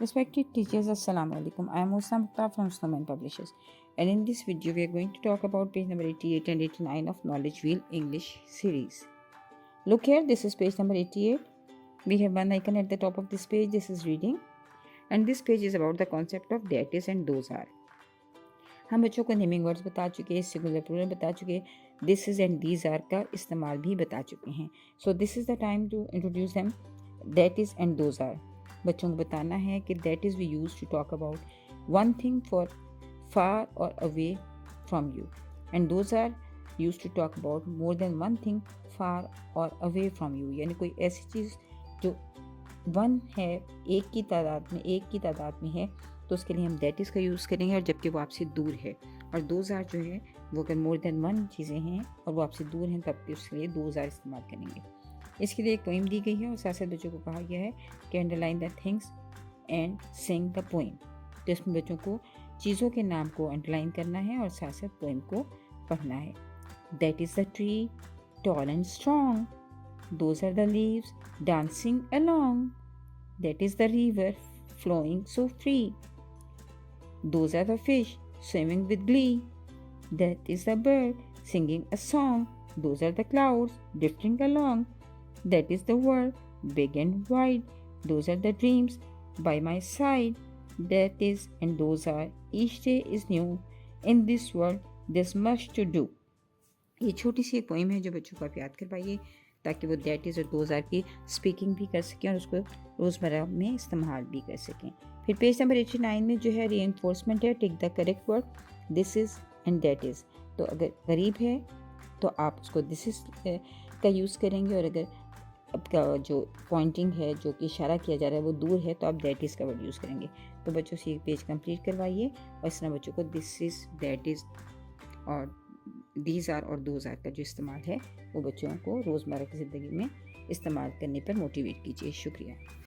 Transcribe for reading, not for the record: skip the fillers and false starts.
Respected teachers, Assalamu alaikum. I am Musa Mukhtar from Snowman Publishers, and in this video, we are going to talk about page number 88 and 89 of Knowledge Wheel English series. Look here, this is page number 88. We have one icon at the top of this page. This is reading, and this page is about the concept of that is and those are. हम बच्चों को naming words बता चुके हैं, singular plural बता चुके हैं, this is and these are का इस्तेमाल भी बता चुके हैं. So this is the time to introduce them. That is and those are. बच्चों को बताना है कि that is we use to talk about one thing for far और away from you, and those are use to talk about more than one thing far और away from you. यानी कोई ऐसी चीज़ जो वन है, एक की तादाद में है, तो उसके लिए हम दैट इज़ का यूज़ करेंगे, और जबकि वो आपसे दूर है. और दोज आर जो है वो अगर मोर देन वन चीज़ें हैं और वो आपसे दूर हैं, तब भी उसके लिए दोज आर इस्तेमाल करेंगे. इसके लिए एक पोइम दी गई है और साथ साथ बच्चों को कहा गया है कि underline the things and Singh the poem. तो इसमें बच्चों को चीज़ों के नाम को अंडरलाइन करना है और साथ साथ पोइम को पढ़ना है. That is the tree tall and strong, those are the leaves dancing along, that is the river flowing so free, those are the fish swimming with glee, that is the bird singing a song, those are the clouds drifting along, that is the world big and wide, those are the dreams by my side, that is and those are each day is new, in this world there's much to do. ये छोटी सी एक poem है जो बच्चों को आप याद करवाइए ताकि वो दैट इज़ और दोज आर की स्पीकिंग भी कर सकें और उसको रोज़मर्रा में इस्तेमाल भी कर सकें. फिर पेज नंबर 89 में जो है रीइंफोर्समेंट है. Take the correct word this is and that is. तो अगर करीब है तो आप उसको दिस इज़ का यूज़ करेंगे, और अगर आपका जो पॉइंटिंग है, जो कि इशारा किया जा रहा है, वो दूर है, तो आप दैट इज़ का वर्ड यूज़ करेंगे. तो बच्चों से ये पेज कंप्लीट करवाइए और इस तरह बच्चों को दिस इज़, दैट इज़ और दीज आर और दोज आर का जो इस्तेमाल है वो बच्चों को रोज़मर्रा की ज़िंदगी में इस्तेमाल करने पर मोटिवेट कीजिए. शुक्रिया.